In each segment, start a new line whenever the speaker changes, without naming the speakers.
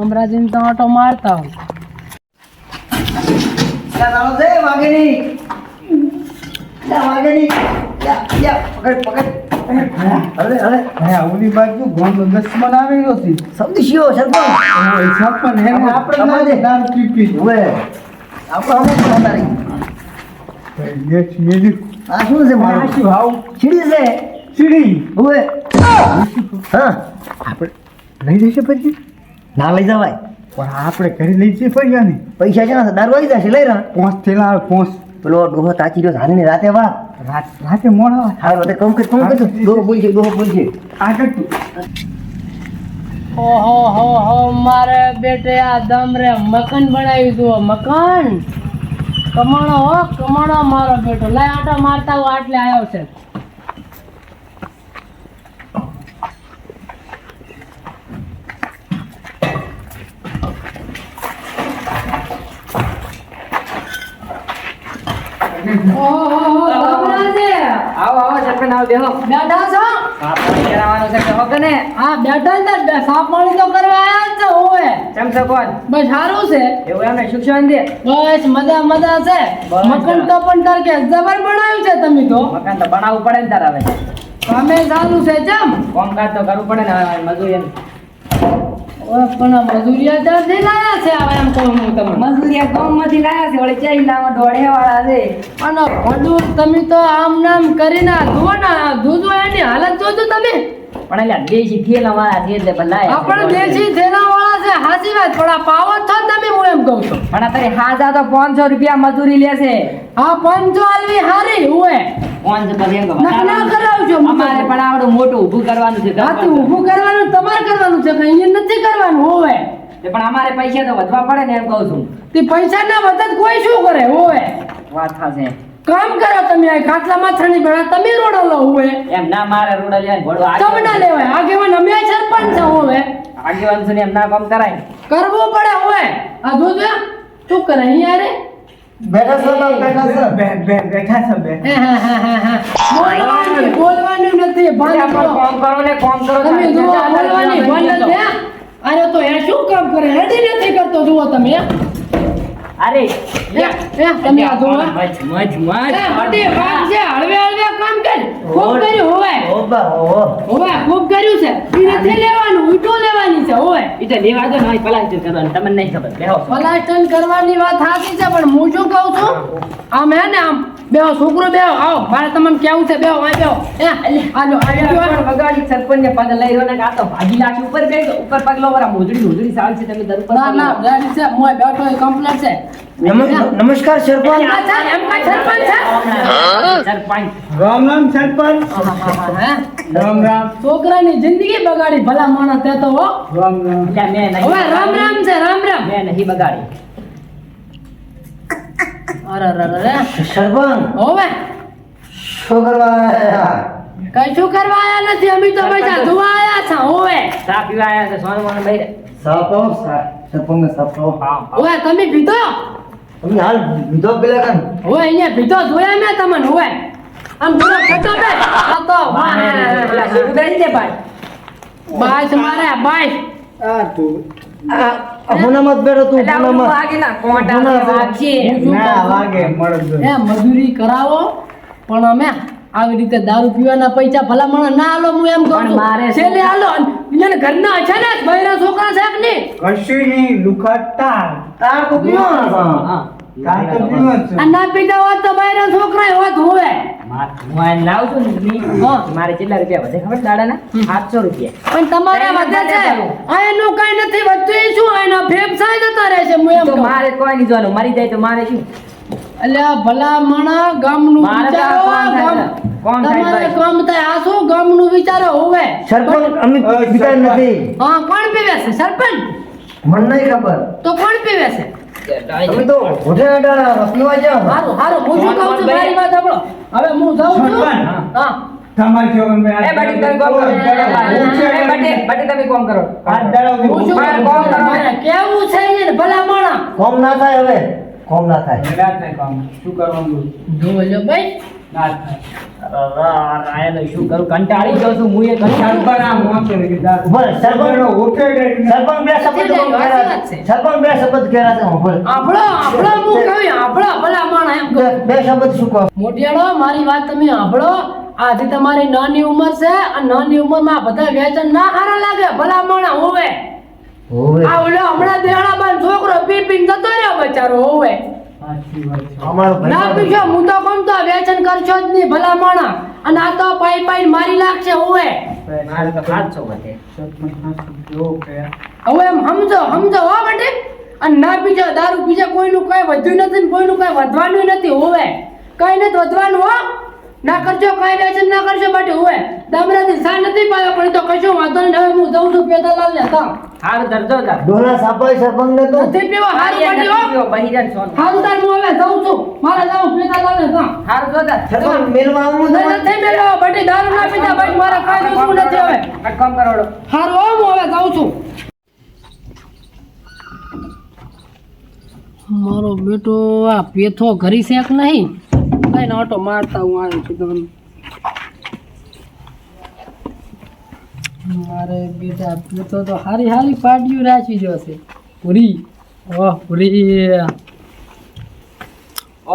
અમરાજીને તો આટો મારતા હું
ઓલી બાજુ ગોંડો દસમન આવી ગયો છે
સૌથી શિયો સરપંચ
સરપંચ હે આપણે દારૂ પીપી
હવે આપણે હમણાં તારી
યસ મેલી
આ શું છે મારું
શું હાવ
સીડી છે
સીડી
હવે હા
આપણે લઈ જશે પછી
ના લઈ જવાય
પણ આપણે ઘરે લઈ જઈએ પૈસા ને
પૈસા છે ને દારૂ આવી જશે લઈ રહ્યા
પોંચ થેલા આવે પોંચ
પેલો ડોહો તાચી રહ્યો હાલની રાતે વાહ
રાતે મોડા
હા બધે કમ કર ડોહો બોલશે
આગળ
ઓહો હો મારે બેટે આ દમ રે મકાન બનાવી દો મકાન કમાણો મારો બેટો લાય આટો મારતા હું આટલે આવ્યો છે
આવો સરપંચ આવો બેહો
બેઠા છો
કરાવવાનું છે કહો કે ને
હા બેઠા ને સાફ પાણી તો કરવા આયા જ છે ઓવે
ચમચો કોણ
બસ સારું છે
એવું એમને શિક્ષણ દે
બસ મજા છે
બસ.
મકાન તો પણ તાર કે જબર બનાવ્યું છે તમે તો
મકાન તો બનાવવું પડે ને તારે હવે
અમે ચાલુ છે જેમ
કામકાજ તો કરવું પડે ને હવે મજૂરી
પણ મજૂરિયા ત્યાંથી લાયા છે હવે એમ કહું હું તમને
મજૂરિયા ગામમાંથી લાયા છે વળી ચઈ લાવા દોડે વાળા છે
અને ભડું તમે તો આમ નામ કરીને જુઓ ને જોજો એની હાલત જોજો તમે
પણ એટલે દેશી થેલા વાળા છે એટલે બધા
આપણે દેશી થેલા વાળા છે હાચી વાત પણ આ પાવો છો તમે હું એમ કહું છું
પણ અત્યારે હાજા તો 500 રૂપિયા મજૂરી લેશે
આ પંચો આલવી હારી હોય
500 પર એમ
ના કરાવજો
અમારે પણ આવડું મોટું ઊભું કરવાનું છે
હાથી ઊભું કરવાનું તમારે કરવાનું છે કઈ અહીંયા નથી કરવાનું હોય
પણ અમારે પૈસા તો વધવા પડે ને એમ કહું છું
તે પૈસા ના વધત કોઈ શું કરે હોય
વાત થાશે
કામ કરો તમે આ ખાટલા માથાની ભેળા તમે રોડો લો હોય
એમ ના મારે રોડા લે ઘોડો
તમે ના લેવાય આગેવાન અમે સરપંચ છે હોય
આગેવાન છે ને એમ ના કામ કરાય
કરવું પડે હોય આ જોજો શું કરે અહીંયા રે
બેઠા છો
બેઠા છે બે
બોલવાનું નથી ભાન કરો.
કામ કરો ને કામ કરો
તમે જુઓ બોલવાની ભાન નથી હે? અરે તો એ શું કામ કરે હેડી નથી કરતો જુઓ તમે
અરે
તમે આ જુઓ
મજ
હટી ભાગ છે હળવે કામ કર ખૂબ કર્યું હોય ખૂબ કર્યું છે ઈ નથી લેવાનું ઉઠો લેવાની છે હોય
ઈ તો લેવા દો નહીં પલાસ્ટર કરવાનું તમને નહીં ખબર બેહો
પલાસ્ટર કરવાની વાત સાચી છે પણ હું શું કહું છું આમ હે ને આમ બેહો છોકરો બેહો આવો મારે તમને કેવું છે બેહો આ બેહો આજો
પણ વગાડી સરપંચ ને પગ લઈ રહ્યો ને આ તો ભાગી લાખી ઉપર બેસો ઉપર પગલો વરા મોજડી સાલ છે તમે દર ઉપર
ના ના ગાડી છે મોય બેઠો એ કમ્પ્લેટ છે
નમસ્કાર સરપંચ
એમ કા સરપંચ છે
સરપંચ
રામ રામ સરપંચ
હે
રામ રામ
છોકરાની જિંદગી બગાડી ભલા માણસ તે તો હો
રામ રામ
એટલે મેં નહીં
હવે રામ રામ છે રામ
મેં નહીં બગાડી
અરે
સરપંચ
હવે
શું કરવા આયા?
કશું કરવા આયા નથી અમે તો પૈસા ધોવા આયા છે હવે
ચા પીવા આયા છે સોન મોન બૈરે
સાપો સરપંચ સાપો
હવે તમે પીધો
તમે હાલ બીજો પેલા કાન
હવે અહીંયા પીધો જોયા મેં તમને હવે આમ થોડો ખટો બે આ તો
પેલા શેરુ બેસી દે ભાઈ
બાઈસ મારે બાઈસ
આ તું
હુનામત બેઠો તું
એટલે હું
હુનામત
વાગે ના કોટા વાગશે
ના વાગે મળદ
એ મજૂરી કરાવો પણ અમે આવી રીતે દારૂ પીવાના પૈસા ભલા મને ના આલો હું એમ કહું
પણ
છું
મારે શું
છેલ્લે આલો એને ઘરના છે ને બૈરા છોકરા છે કે નહીં
કશું નહીં લુખાતા
તાર તો પીવો ને
હા
તાર તો પીવો જ
આ ના પીતા હોત તો બૈરા છોકરા હોત હોવે
હું આ લાવું છું ને મારે કેટલા રૂપિયા વધે ખબર દાડાના 700 રૂપિયા
પણ તમારે વધે છે આ એનું કઈ નથી વધતું એ શું એનો ફેફસાઈ જતા રહે છે હું એમ
તો
કહું
મારે કોઈ નહીં જોવાનું મરી જાય તો મારે શું
એટલે આ ભલા માણા ગામનું
મારે તો
વિચારો
આ કોણ થાય? કોણ થાય
તમારે
ભાઈ?
કામ થાય આ શું ગામનું વિચારો હોવે
સરપંચ અમે પીતા નથી
હા કોણ પીવે છે સરપંચ
મને નહીં ખબર
તો કોણ પીવે છે
તમે તો ઘોડે અડાડા પીવા જાવ
હારું હારું હું શું કહું છું મારી વાત સાંભળો હવે હું જાઉં છું
સરપંચ.
હા
તમારી છોકરી મેં
એ બટી તમે કોમ કરો એ બટી તમે કોમ કરો
હાથ દળાવજો.
હું શું
મારે
કહું
કોમ
છું?
કરવાનું.
મારે કેવું છે ને ભલા માણા
કોમ ના થાય હવે કોમ ના થાય
રાત ને કામ શું કરવાનું
જોવો લ્યો ભાઈ
ના થાય. રાયને શું કરું, કંટાળી જાઉં છું હું. એ કંટાળું
પણ આ મોકે કે દારૂ.
ઉભો રહે, સરપંચ
ઓકે ગઈ.
સરપંચ બે શબ્દ
સાચી વાત છે.
સરપંચ બે શબ્દ કહેરા છે ઉભો રહે.
આપણો હું કહું આપણો ભલા માણસ એમ કહું.
બે શબ્દ શું કહો?
મોટિયાળો મારી વાત તમે સાંભળો. આજે તમારી નાની ઉંમર છે અને નાની ઉંમરમાં બધા વ્યસન ના સારા લાગે ભલા માણસ હોવે.
હોવે.
આ ઓલો હમણાં દેહાડાબાન છોકરો પી પીને જતો રહ્યો બચારો હોવે.
સાચી વાત છે.
અમારો ભાઈ
ના પીશો હું તો કહું તો વ્યસન કરશો જ નહીં ભલા માણસ. અને આ તો પાઈ પાઈ મારી લાગશે હોવે.
મારે તો 500 વધે.
સરપંચ સાચું કેવો કે
હવે એમ સમજો હો બેટે. અને ના પીજો દારૂ પીજે કોઈનું કઈ વધ્યું નથી ને કોઈનું કઈ વધવાનું નથી હોવે. કઈ નથી વધવાનું હો. ના કરજો કઈ વ્યસન ના કરશો બેટે હોવે. દામરાથી સા નથી પાયો પણ એ તો કશો વાંધો નહીં. હવે હું જઉં છું પેદાલાલ ને તા.
હારું દરજો જા.
ડોલા સાપાઈ સરપંચ ને તો
નથી પીવો હારું પાટી હો.
બહિરાન સોન.
હારું તાર હું હવે જઉં છું. મારે જાઉં પેદાલાલ ને તા.
હારું જો જા.
સરપંચ મેલવા આવું
નહીં, નથી મેળવો બેટી દારૂ ના પીતા ભાઈ મારે કઈ દુખવું નથી હવે.
આ કામ કરોડો.
હારું હો હું હવે જાઉં છું. મારો બેટો આ પેથો ઘરી શેક નહીં કઈ ઓટો મારતા હું આવ્યો છું તમને. મારે બેટા પેથો તો હારી હારી પાડ્યું રાખી જશે પૂરી. ઓહ પૂરી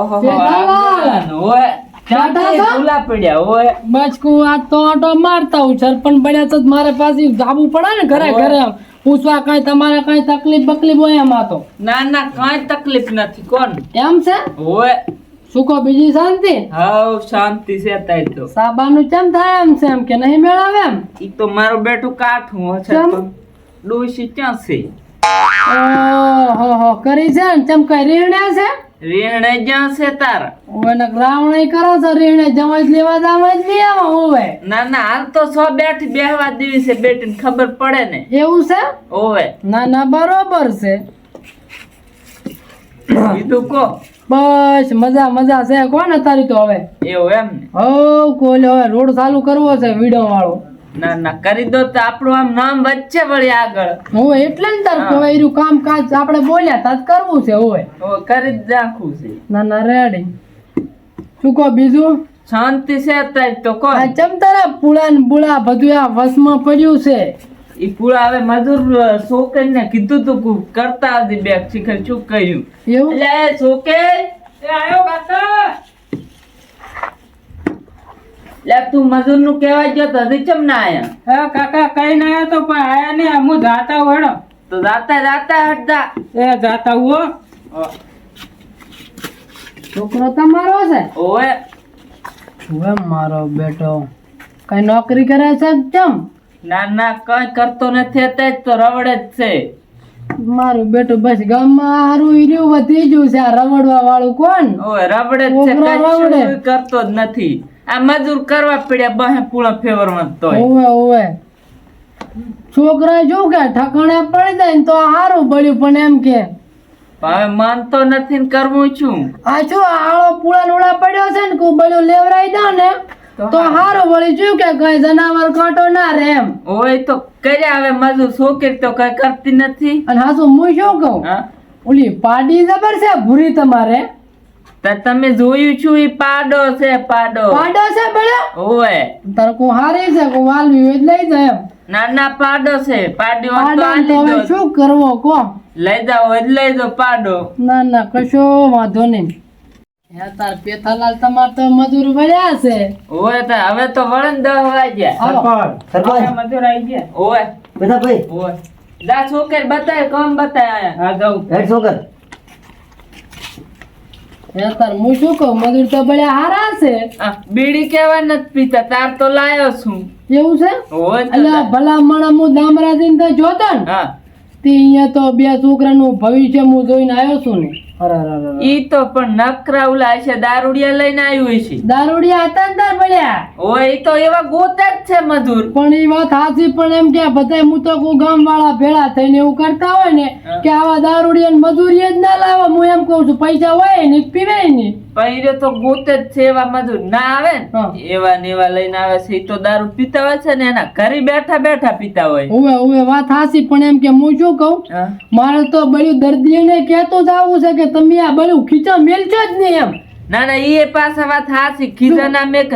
ઓહો
પેદાલાલ.
ઓય
દાદા
ચાટે
તો?
ભૂલા પડ્યા ઓય.
બચકું આ તો ઓટો મારતા હું સરપંચ બન્યા તો મારે પાછી જાવું પડે ને ઘરે ઘરે પૂછવા કઈ તમારે કઈ તકલીફ બકલીફ હોય એમાં તો
ના ના કઈ તકલીફ નથી કોણ.
એમ છે.
ઓય
શું કહો બીજી શાંતિ.
હાવ શાંતિ છે તાઈ તો.
સાબાનું ચમ થાય એમ છે એમ કે નહીં મેળાવે એમ.
ઈ તો મારો બેટું કાઠું હશે
કેમ?
પણ ડોશી ક્યાં છે?
ઓહો કરી છે ને ચમ કઈ રીહણ્યા છે.
રેણે જ્યાં છે તાર.
ઓને રાવણ કરો છો રીહણે જમાઈ લેવા જમાઈ જ લઈ આવો હોવે.
ના ના હાલ તો બેહવા દેવી છે બેટીને ખબર પડે ને.
એવું છે.
ઓવે
ના ના બરોબર છે.
બીજું કો.
બસ મજા છે કોણ તારી તો હવે.
એવું એમ ને.
હો કોલે હવે રોડ ચાલુ કરવો છે વીડો વાળો.
ના ના કરી દો તો આપણું આમ નામ વચ્ચે વળી આગળ.
હવે એટલે ને તાર
હા.
હવે એનું કામ કાજ આપણે બોલ્યા તા જ કરવું છે હવે.
ઓ કરી જ રાખવું છે.
ના ના રેડી. શું કહો બીજું.
શાંતિ છે તાઈ તો
આ
કોણ.
ચમ તારા પુળા ને બુળા બધું આ વસમાં પડ્યું છે.
ઈ પૂરા હવે મજૂર છોકરીને કીધું તું કરતા આવજે બેગ શીખર શું કર્યું.
એવું
એટલે એ છોકરી એ આયો કાકા. લે તું મજૂર નું કહેવાય ગયો તો હજી ચમ ના આયા.
હા કાકા કઈ ના આયા તો પણ આયા નહીં હું જાતા હું હેડો
તો જાતા હટતા.
એ જાતા હું
છોકરો તમારો છે.
ઓએ
હવે મારો બેટો કઈ નોકરી કરે છે કે ચમ.
ના ના કઈ કરતો નથી અત્યારે તો રવડે જ છે.
મારું બેટું બસ ગામમાં હારું ઈર્યું વધી ગયું છે આ રવડવા વાળું કોણ.
ઓય રવડે જ છે
છોકરો રવડે.
કશું કરતો જ નથી. આ મજૂર કરવા પડ્યા બહે પૂળા ફેવરમાં તોય.
ઓવે છોકરા જો કે ઠકાણે પડી જાય ને તો હારું બળ્યું પણ એમ કે
હવે માનતો નથી ને કરવું છું.
આ શું આળો પૂળા લુડા પડ્યો છે ને કોઈ બળ્યું લેવરાઈ દો ને તો હારું વળી જોયું કે કઈ જનાવર કાંટો ના રે એમ.
ઓય તો કર્યા હવે મજૂર છોકરી તો કઈ કરતી નથી.
અને હાસુ હું શું કહું
હા
ઓલી પાડી જબર છે ભૂરી તમારે.
તો તમે જોયું છું ઈ પાડો છે પાડો.
પાડો છે બળ્યો
ઓય
તાર કો હારી છે કો વાલવી હોય લઈ જાય એમ.
ના ના પાડો છે પાડ્યો હોત તો
પાડો તો
આલી
હવે
દો.
શું કરવો કો.
લઈ જાઓ હોય તો લઈ જાઓ પાડો.
ના ના કશો વાંધો નહીં. હે તાર પેથાલાલ તમાર તો મજૂર વળ્યા છે.
ઓય તો હવે તો વળન 10 વાગ્યા.
આવો.
સરપંચ
મજૂર આવી ગયા
ઓય
બેટા ભાઈ
ઓય જા છોકરી બતાય કોમ બતાય આયા.
હા જાઉં
હેડ છોકર
હે તાર હું શું કહું મજૂર તો બળ્યા હારા છે.
આ બીડી કેવા નથી પીતા તાર તો લાયો છું.
એવું છે.
ઓય તો
અલ્યા ભલા માણા હું દામરા દિન તો જોતો ને
હા
તે અહીંયા તો બે છોકરાનું ભવિષ્ય હું જોઈને આવ્યો છું ને.
ઈ તો પણ નકરા ઉલા છે દારૂડિયા લઈને આવ્યું છે.
દારૂડિયા હતા ને તાર બળ્યા.
ઓય ઈ તો એવા ગોતા જ છે મજૂર.
પણ એ વાત સાચી પણ એમ કે બધાય હું તો કોઈ ગામ વાળા ભેળા થઈને એવું કરતા હોય ને કે આવા દારૂડિયા ને મજૂરી જ ના લાવો. હું એમ કઉ છું પૈસા હોય ને પીવે ને.
પૈરે તો ગોતે જ છે એવા મજૂર ના આવે
હા.
ને એવા ને એવા લઈને આવે છે. ઈ તો દારૂ પીતા હોય છે ને એના ઘરે બેઠા બેઠા પીતા હોય.
હવે વાત સાચી પણ એમ કે હું શું કહું
હા.
મારે તો બળ્યું દર્દીને કહેતો જ આવું છે કે તમે આ બળ્યું ખીચા મેલજો જ નહીં એમ.
ના ના એ પાછા વાત હાચી ખીજાના મેક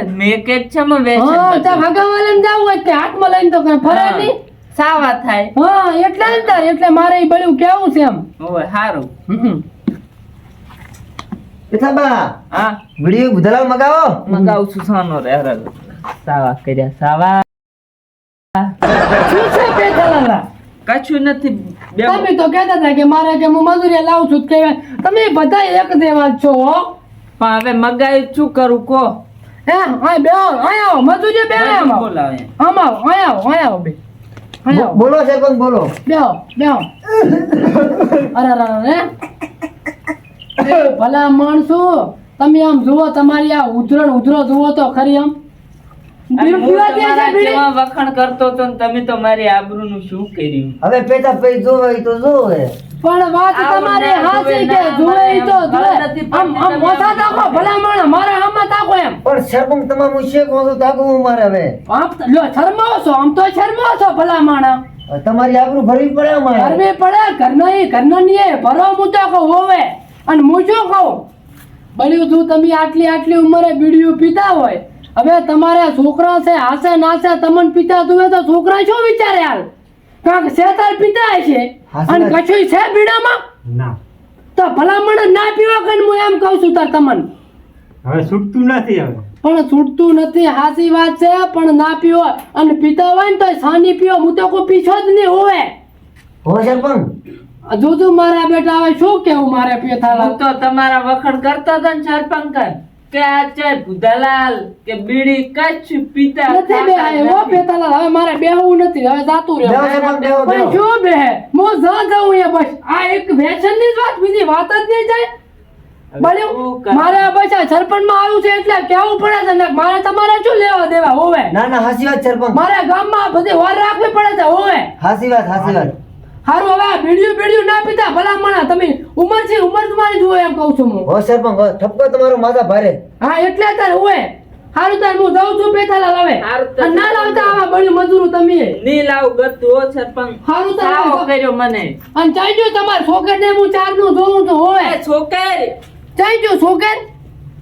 જ છે માં
હા
વેચન
ત્યાં ભગાવાલાને જાવું હોય તે હાથમાં લઈને તો કઈ ફરે નહીં.
સાવા થાય
હા એટલે જ તાર એટલે મારે ઈ બળ્યું કેવું છે એમ.
ઓય હારું
પેથાબા
હા
વિડીયો બુધલાલ મગાવો.
મગાવું છું સોનો રે હરાગ સાવા કર્યા સાવા
શું છે પેથાલાલા?
કશું નથી બે
તમે તો કહેતા હતા કે મારે કે હું મજૂરી લાવું છું કે તમે બધા એક દેવા જ છો હો.
પણ હવે મગાયું શું કરું કો
હે હા બે આયા આવો મજૂરી બે આયા આવો
બોલાવે
આમ આવો આયા આવો બે આયા આવો
બોલો સરપંચ બોલો.
બેહો અરે અરે ભલા માણસો તમે આમ જુઓ તમારી આ ઉધરો જુઓ તો ખરી આમ
અને હું
પીવા દે છે
તમારા
બીડી?
જેવા વખાણ કરતો તો ને તમે તો મારી આબરૂનું શું કર્યું
હવે પેટા પૈ જોવે ઈ તો જોવે.
પણ વાત
આવું
તમારી
ના
હાચી
જુએ,
કે
ના
જુએ ઈ તો
અમારે
જુએ
નથી
આમ
પડતી, તમે
મોઢા
આમ
તાકો
જુઓ.
ભલા માણસ મારા આમાં તાકો એમ
પણ સરપંચ તમામ શેક હોતો તાકવું મારે હવે.
આમ તો લ્યો શરમાવો છો આમ તો શરમાવો છો ભલા માણસ
તમારી આબરૂ ભરવી પડે અમારે.
ઘરમે પડે ઘરના નહીં ભરો હું તો કહું હોવે અને હું શું કહું બળ્યું તું તમે આટલી ઉંમરે બીડીયું પીતા હોય હવે તમારા છોકરા છે હાસે નાસે તમને પીતા તું તો છોકરા શું વિચારે હાલ કાંક શેતાર પીતા હશે
હાસે
અને
ના-
કશું છે બીડામાં
ના
તો ભલામણ ના પીવા કઈ હું એમ કહું છું તાર તમને
હવે છૂટતું નથી હવે.
પણ છૂટતું નથી હાસી વાત છે પણ ના પીવો અને પીતા હોય ને તો સાની પીવો હું તો કોઈ પીછો જ નહીં હોવે
હો સરપંચ
જોજો મારા બેટા હવે શું કેવું મારે પેથાલા
હું તો તમારા વખાણ કરતો હતો ને સરપંચ કે આ ચાય ભુદાલાલ કે બીડી કશું પીતા
નથી બે એવો પેતાલાલ હવે મારે બેહવું નથી હવે જાતું
બેહો
રહેવું
સરપંચ, બેહો,
પણ
બેહો.
શું બેહે હું જા જાઉં એ બસ આ એક વ્યસન ની જ વાત બીજી વાત જ નહીં જાય
શું
બળ્યું
કરે?
મારે આ બસ આ સરપંચ માં આવ્યું છે એટલે કેવું પડે છે ને મારે તમારે શું લેવા દેવા હોવે
ના ના હાસી વાત સરપંચ.
મારે ગામમાં બધી વાર રાખવી પડે છે હોવે
હાસી વાત હાસી વાત.
હારું હવે આ બીડીયું ના પીતા ભલા મણા તમે ઉંમર છે ઉંમર તમારી જુઓ એમ કહું છું હું
હો સરપંચ હો, ઠપકો તમારો માથા ભારે.
હા એટલે તાર હોવે હારું તાર હું જાઉં છું પેથાલાલ હવે
હારું તો
અને ના લાવતા આવા બળ્યું મજૂરો તમે
ની લાવ ગતું હો સરપંચ
હારું તાર
સાવો કર્યો મને
અને ચાઈજો તમાર છોકરને હું ચારનું જોઉં છું હોવે
એ છોકર
ચાઈજો છોકર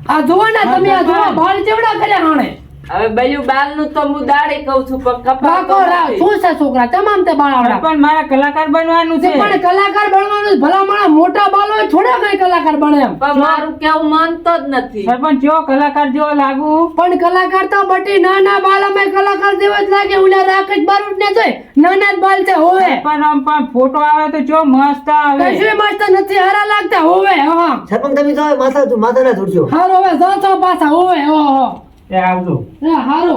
આ જોવાના તમે આ જોવા બાળ ચેવડા કર્યા હાણે
હવે બયું બાલ નું તો હું દાડે કહું છું પણ કપાતો
રાખો રાખ
નથી.
શું છે છોકરા તમામ તે બાળાવડા
પણ મારા કલાકાર બનવાનું છે
પણ કલાકાર બનવાનું જ ભલા માણા મોટા બાલો હોય થોડા કઈ કલાકાર બને એમ
પણ મારું કેવું માનતો જ નથી
સરપંચ જેવો કલાકાર જેવો લાગુ
પણ કલાકાર તો બટી નાના બાલામાં કલાકાર જેવો જ લાગે ઉલા રાખ જ બારૂદ ને જોઈ નાના જ બાલ છે હોવે
પણ આમ પણ ફોટો આવે તો જો મસ્ત આવે
કશું મસ્ત નથી હારા લાગતા હોવે હા
સરપંચ તમે જાઓ માથા ના છોડજો.
હારો હવે જાતો પાછા હોવે ઓહો
એ આવજો.
એ હારો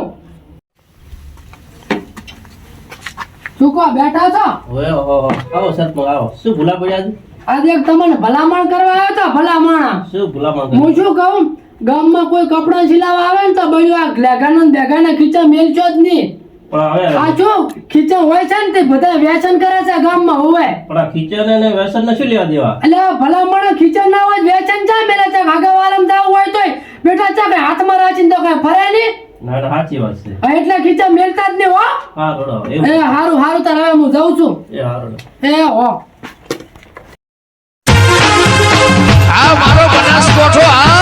શું કહો બેઠા છો
ઓય હો આવો સરપંચ આવો શું ભૂલા પડ્યા છે?
આજે એક તમને ભલામણ કરવા આવ્યો તો ભલામણ
શું ભૂલામણ કરી?
હું શું કહું ગામમાં કોઈ કપડા સિલાવા આવે ને તો બળ્યું આ લેગાનો ને બેગાના ખીચા મેલશો જ નહીં
પણ હવે
આ જો ખીચા હોય છે ને તે બધા વ્યસન કરે છે ગામમાં હોવે
પણ આ ખીચન અને વ્યસન ને શું લેવા દેવા?
એટલે ભલામણ ખીચા ના હોય વ્યસન ચા મેલે છે ભાગાવાલમ જાવ હોય તોય બેટા ચા કઈ હાથમાં રાખીને તો કઈ ફરે નહીં
ના ના સાચી વાત છે.
હા, એટલે ખીચા મેલતા જ નહીં હો
હા રોડો
એ
એવું
હારું તાર હવે હું જાઉં છું
એ હા રોડો.
એ હો
આ મારો બનાસકોઠો આ